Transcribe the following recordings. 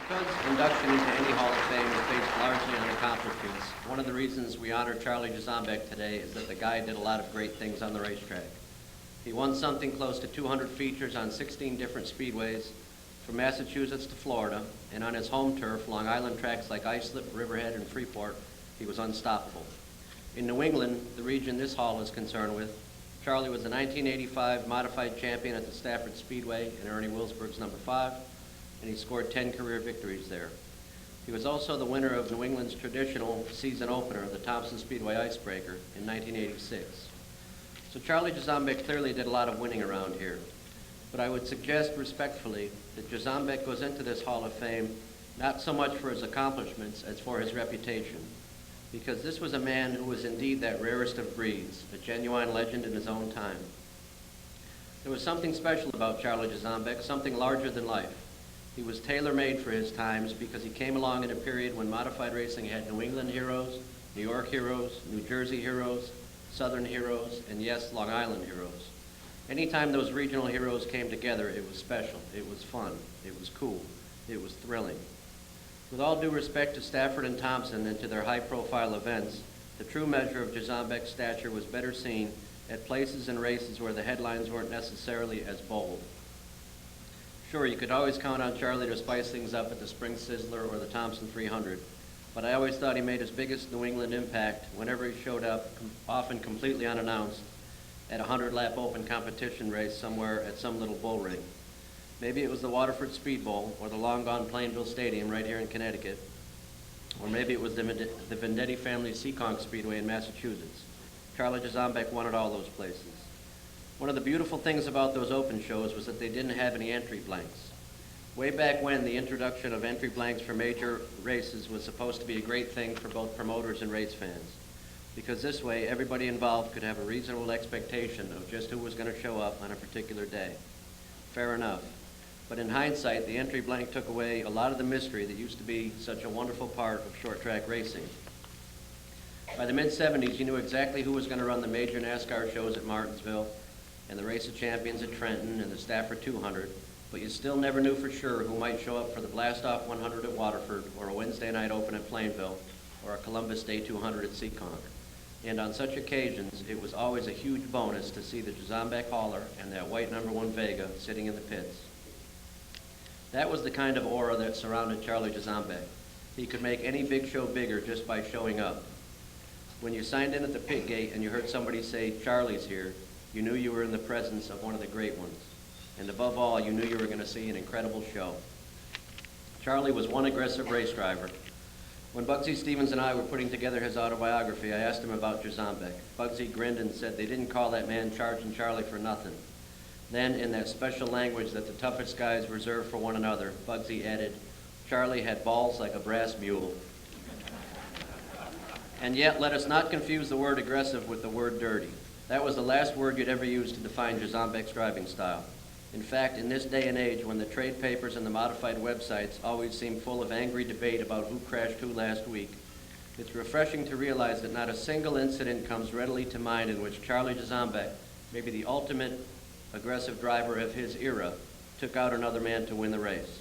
Because induction into any Hall of Fame is based largely on accomplishments, one of the reasons we honor Charlie Jarzombek today is that the guy did a lot of great things on the racetrack. He won something close to 200 features on 16 different speedways, from Massachusetts to Florida, and on his home turf, Long Island tracks like Islip, Riverhead, and Freeport, he was unstoppable. In New England, the region this hall is concerned with, Charlie was the 1985 modified champion at the Stafford Speedway in Ernie Wilsberg's number 5, and he scored 10 career victories there. He was also the winner of New England's traditional season opener, the Thompson Speedway Icebreaker, in 1986. So Charlie Jarzombek clearly did a lot of winning around here. But I would suggest respectfully that Jarzombek goes into this Hall of Fame not so much for his accomplishments as for his reputation, because this was a man who was indeed that rarest of breeds, a genuine legend in his own time. There was something special about Charlie Jarzombek, something larger than life. He was tailor-made for his times because he came along in a period when modified racing had New England heroes, New York heroes, New Jersey heroes, Southern heroes, and yes, Long Island heroes. Anytime those regional heroes came together, it was special, it was fun, it was cool, it was thrilling. With all due respect to Stafford and Thompson and to their high-profile events, the true measure of Jarzombek's stature was better seen at places and races where the headlines weren't necessarily as bold. Sure, you could always count on Charlie to spice things up at the Spring Sizzler or the Thompson 300, but I always thought he made his biggest New England impact whenever he showed up, often completely unannounced, at a 100-lap open competition race somewhere at some little bull ring. Maybe it was the Waterford Speed Bowl or the long-gone Plainville Stadium right here in Connecticut, or maybe it was the Vendetti family Seekonk Speedway in Massachusetts. Charlie Jarzombek won at all those places. One of the beautiful things about those open shows was that they didn't have any entry blanks. Way back when, the introduction of entry blanks for major races was supposed to be a great thing for both promoters and race fans, because this way everybody involved could have a reasonable expectation of just who was going to show up on a particular day. Fair enough. But in hindsight, the entry blank took away a lot of the mystery that used to be such a wonderful part of short track racing. By the mid-'70s, you knew exactly who was going to run the major NASCAR shows at Martinsville and the Race of Champions at Trenton and the Stafford 200, but you still never knew for sure who might show up for the Blast-Off 100 at Waterford or a Wednesday night open at Plainville or a Columbus Day 200 at Seekonk. And on such occasions, it was always a huge bonus to see the Jarzombek hauler and that white number 1 Vega sitting in the pits. That was the kind of aura that surrounded Charlie Jarzombek. He could make any big show bigger just by showing up. When you signed in at the pit gate and you heard somebody say, "Charlie's here," you knew you were in the presence of one of the great ones. And above all, you knew you were going to see an incredible show. Charlie was one aggressive race driver. When Bugsy Stevens and I were putting together his autobiography, I asked him about Jarzombek. Bugsy grinned and said they didn't call that man Chargin' Charlie for nothing. Then, in that special language that the toughest guys reserve for one another, Bugsy added, "Charlie had balls like a brass mule." And yet, let us not confuse the word aggressive with the word dirty. That was the last word you'd ever use to define Jarzombek's driving style. In fact, in this day and age, when the trade papers and the modified websites always seem full of angry debate about who crashed who last week, it's refreshing to realize that not a single incident comes readily to mind in which Charlie Jarzombek, maybe the ultimate aggressive driver of his era, took out another man to win the race.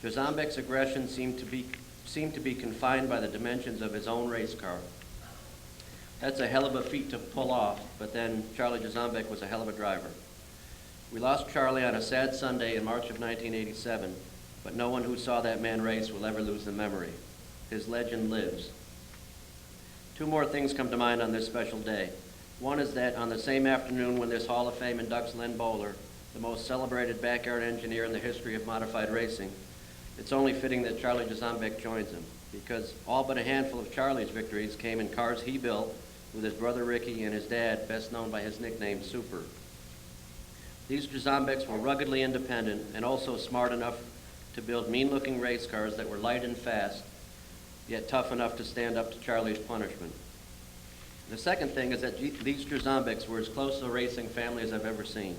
Jarzombek's aggression seemed to be confined by the dimensions of his own race car. That's a hell of a feat to pull off, but then Charlie Jarzombek was a hell of a driver. We lost Charlie on a sad Sunday in March of 1987, but no one who saw that man race will ever lose the memory. His legend lives. Two more things come to mind on this special day. One is that on the same afternoon when this Hall of Fame inducts Len Bowler, the most celebrated backyard engineer in the history of modified racing, it's only fitting that Charlie Jarzombek joins him, because all but a handful of Charlie's victories came in cars he built with his brother Ricky and his dad, best known by his nickname, Super. These Jarzombeks were ruggedly independent and also smart enough to build mean-looking race cars that were light and fast, yet tough enough to stand up to Charlie's punishment. The second thing is that these Jarzombeks were as close to a racing family as I've ever seen.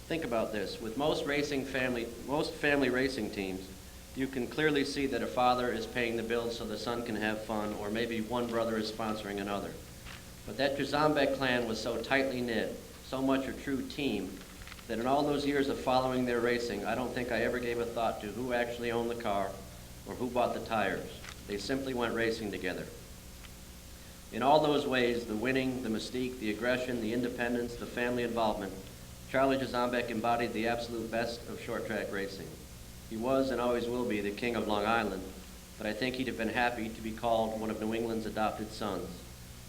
Think about this. With most family racing teams, you can clearly see that a father is paying the bills so the son can have fun, or maybe one brother is sponsoring another. But that Jarzombek clan was so tightly knit, so much a true team, that in all those years of following their racing, I don't think I ever gave a thought to who actually owned the car, or who bought the tires. They simply went racing together. In all those ways, the winning, the mystique, the aggression, the independence, the family involvement, Charlie Jarzombek embodied the absolute best of short track racing. He was and always will be the king of Long Island, but I think he'd have been happy to be called one of New England's adopted sons.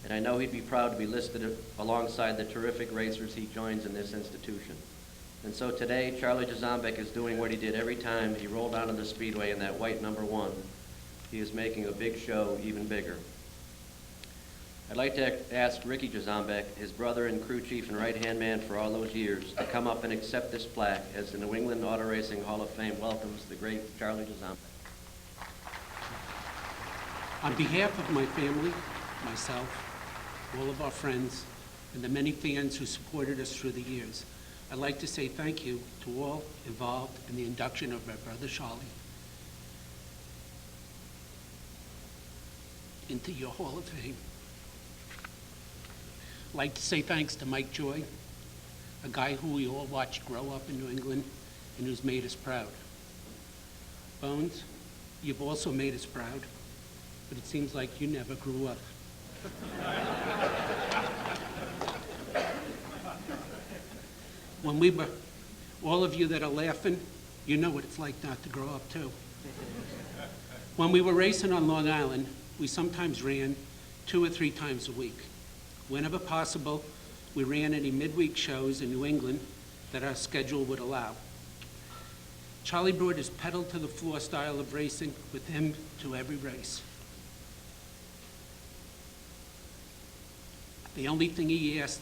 And I know he'd be proud to be listed alongside the terrific racers he joins in this institution. And so today, Charlie Jarzombek is doing what he did every time he rolled onto the speedway in that white number 1. He is making a big show even bigger. I'd like to ask Ricky Jarzombek, his brother and crew chief and right-hand man for all those years, to come up and accept this plaque as the New England Auto Racing Hall of Fame welcomes the great Charlie Jarzombek. On behalf of my family, myself, all of our friends, and the many fans who supported us through the years, I'd like to say thank you to all involved in the induction of my brother Charlie into your Hall of Fame. I'd like to say thanks to Mike Joy, a guy who we all watched grow up in New England and who's made us proud. Bones, you've also made us proud, but it seems like you never grew up. When we were, all of you that are laughing, you know what it's like not to grow up too. When we were racing on Long Island, we sometimes ran 2 or 3 times a week. Whenever possible, we ran any midweek shows in New England that our schedule would allow. Charlie brought his pedal to the floor style of racing with him to every race. The only thing he asked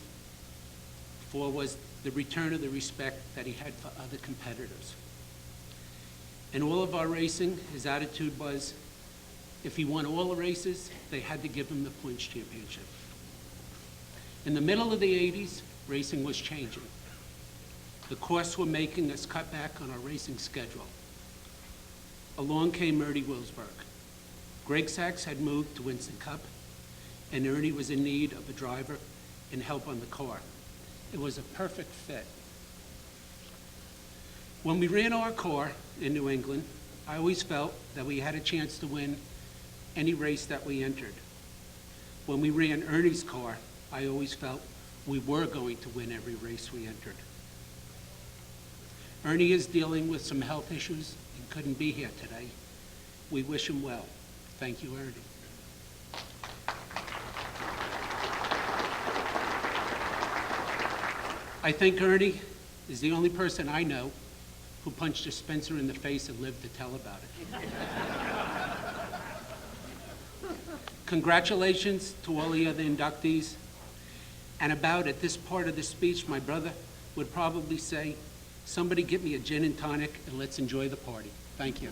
for was the return of the respect that he had for other competitors. In all of our racing, his attitude was, if he won all the races, they had to give him the points championship. In the middle of the 80s, racing was changing. The course were making us cut back on our racing schedule. Along came Ernie Wilsberg. Greg Sachs had moved to Winston Cup, and Ernie was in need of a driver and help on the car. It was a perfect fit. When we ran our car in New England, I always felt that we had a chance to win any race that we entered. When we ran Ernie's car, I always felt we were going to win every race we entered. Ernie is dealing with some health issues and couldn't be here today. We wish him well. Thank you, Ernie. I think Ernie is the only person I know who punched a Spencer in the face and lived to tell about it. Congratulations to all the other inductees. And about at this part of the speech, my brother would probably say, somebody get me a gin and tonic and let's enjoy the party. Thank you.